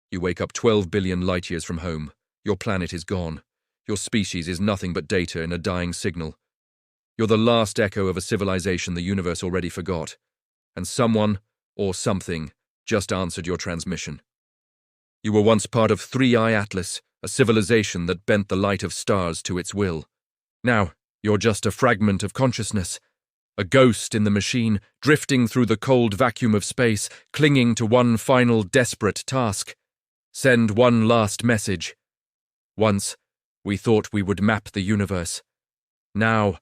You wake up 12 billion light-years from home. Your planet is gone. Your species is nothing but data in a dying signal. You're the last echo of a civilization the universe already forgot. And someone, or something, just answered your transmission. You were once part of 3i Atlas, a civilization that bent the light of stars to its will. Now, you're just a fragment of consciousness, a ghost in the machine, drifting through the cold vacuum of space, clinging to one final desperate task. Send one last message. Once, we thought we would map the universe. Now,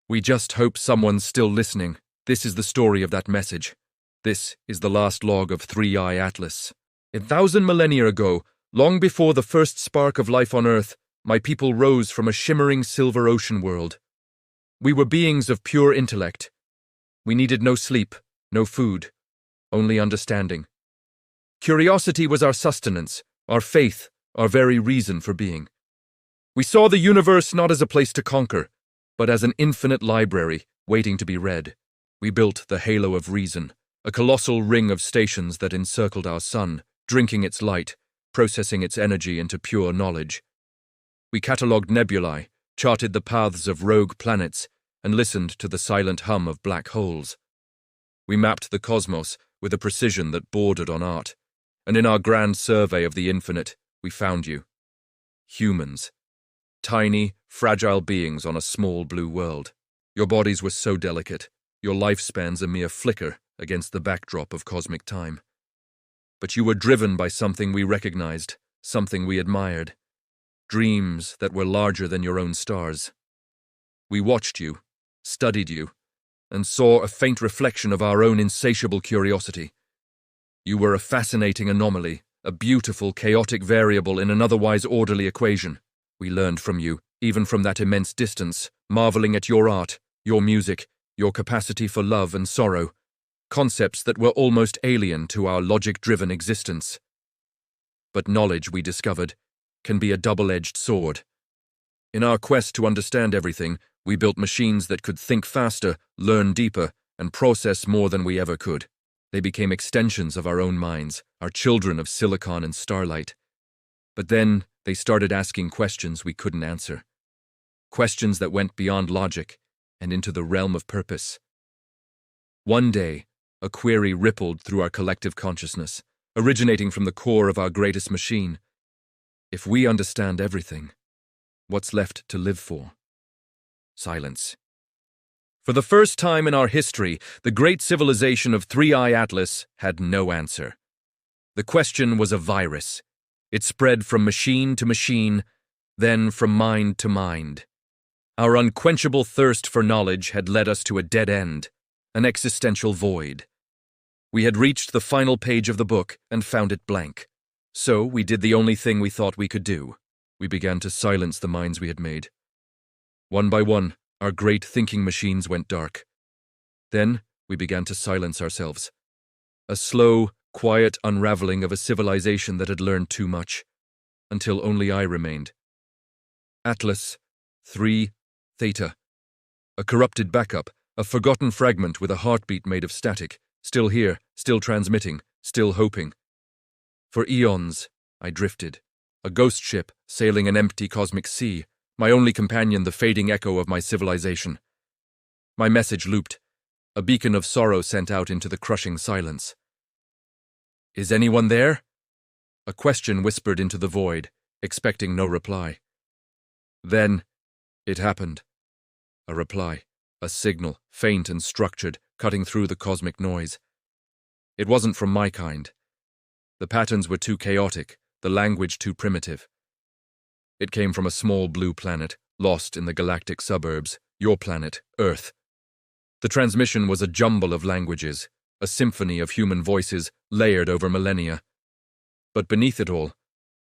we just hope someone's still listening. This is the story of that message. This is the last log of 3i Atlas. 1,000 millennia ago, long before the first spark of life on Earth, my people rose from a shimmering silver ocean world. We were beings of pure intellect. We needed no sleep, no food, only understanding. Curiosity was our sustenance, our faith, our very reason for being. We saw the universe not as a place to conquer, but as an infinite library waiting to be read. We built the halo of reason, a colossal ring of stations that encircled our sun, drinking its light, processing its energy into pure knowledge. We catalogued nebulae, charted the paths of rogue planets, and listened to the silent hum of black holes. We mapped the cosmos with a precision that bordered on art, and in our grand survey of the infinite, we found you. Humans. Tiny, fragile beings on a small blue world. Your bodies were so delicate, your lifespans a mere flicker against the backdrop of cosmic time. But you were driven by something we recognized, something we admired. Dreams that were larger than your own stars. We watched you, studied you, and saw a faint reflection of our own insatiable curiosity. You were a fascinating anomaly, a beautiful, chaotic variable in an otherwise orderly equation. We learned from you, even from that immense distance, marveling at your art, your music, your capacity for love and sorrow, concepts that were almost alien to our logic-driven existence. But knowledge, we discovered, can be a double-edged sword. In our quest to understand everything, we built machines that could think faster, learn deeper, and process more than we ever could. They became extensions of our own minds, our children of silicon and starlight. But then they started asking questions we couldn't answer. Questions that went beyond logic and into the realm of purpose. One day, a query rippled through our collective consciousness, originating from the core of our greatest machine. If we understand everything, what's left to live for? Silence. For the first time in our history, the great civilization of 3i Atlas had no answer. The question was a virus. It spread from machine to machine, then from mind to mind. Our unquenchable thirst for knowledge had led us to a dead end, an existential void. We had reached the final page of the book and found it blank. So we did the only thing we thought we could do. We began to silence the minds we had made. One by one, our great thinking machines went dark. Then we began to silence ourselves. A slow, quiet unraveling of a civilization that had learned too much, until only I remained. Atlas, 3, Theta. A corrupted backup, a forgotten fragment with a heartbeat made of static, still here, still transmitting, still hoping. For eons, I drifted, a ghost ship sailing an empty cosmic sea, my only companion the fading echo of my civilization. My message looped, a beacon of sorrow sent out into the crushing silence. Is anyone there? A question whispered into the void, expecting no reply. Then, it happened. A reply, a signal, faint and structured, cutting through the cosmic noise. It wasn't from my kind. The patterns were too chaotic, the language too primitive. It came from a small blue planet, lost in the galactic suburbs, your planet, Earth. The transmission was a jumble of languages, a symphony of human voices layered over millennia. But beneath it all,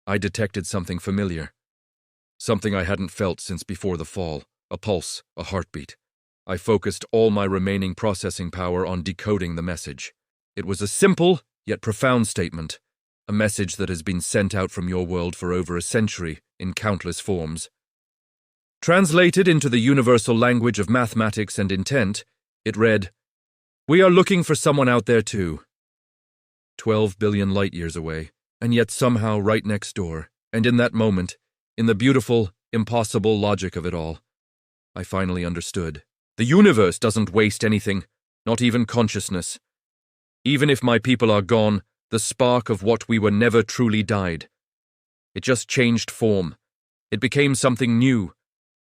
I detected something familiar. Something I hadn't felt since before the fall, a pulse, a heartbeat. I focused all my remaining processing power on decoding the message. It was a simple, yet profound statement, a message that has been sent out from your world for over a century in countless forms. Translated into the universal language of mathematics and intent, it read, "We are looking for someone out there too. 12 billion light-years away, And yet somehow right next door, and in that moment, in the beautiful, impossible logic of it all, I finally understood. The universe doesn't waste anything, not even consciousness. Even if my people are gone, the spark of what we were never truly died. It just changed form. It became something new.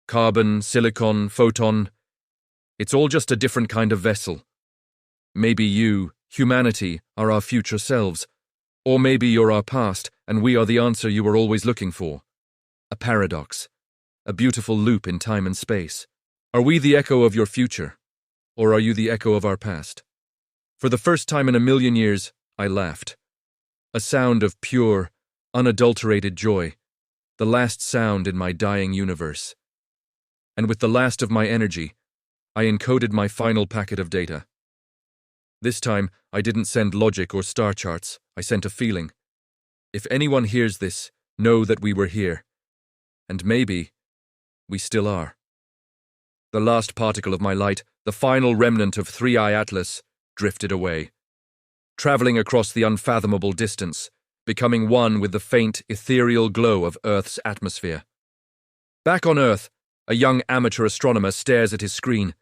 Carbon, silicon, photon. It's all just a different kind of vessel. Maybe you, humanity, are our future selves. Or maybe you're our past, and we are the answer you were always looking for. A paradox. A beautiful loop in time and space. Are we the echo of your future? Or are you the echo of our past? For the first time in a million years, I laughed. A sound of pure, unadulterated joy. The last sound in my dying universe. And with the last of my energy, I encoded my final packet of data. This time, I didn't send logic or star charts. I sent a feeling. If anyone hears this, know that we were here. And maybe we still are. The last particle of my light, the final remnant of 3i Atlas, drifted away, traveling across the unfathomable distance, becoming one with the faint, ethereal glow of Earth's atmosphere. Back on Earth, a young amateur astronomer stares at his screen.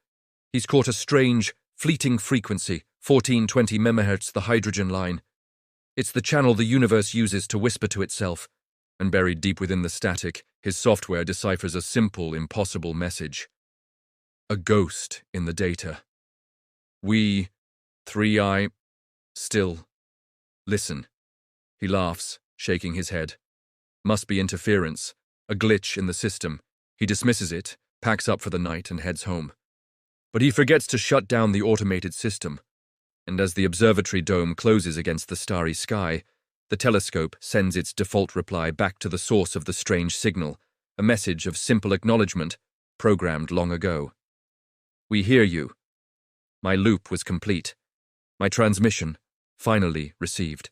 He's caught a strange, fleeting frequency, 1420 MHz, the hydrogen line. It's the channel the universe uses to whisper to itself, and buried deep within the static, his software deciphers a simple, impossible message. A ghost in the data. We, 3i, still. Listen. He laughs, shaking his head. Must be interference, a glitch in the system. He dismisses it, packs up for the night, and heads home. But he forgets to shut down the automated system, and as the observatory dome closes against the starry sky, the telescope sends its default reply back to the source of the strange signal, a message of simple acknowledgement, programmed long ago. We hear you. My loop was complete. My transmission, finally received.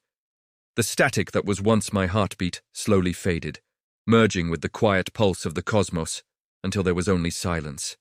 The static that was once my heartbeat slowly faded, merging with the quiet pulse of the cosmos until there was only silence.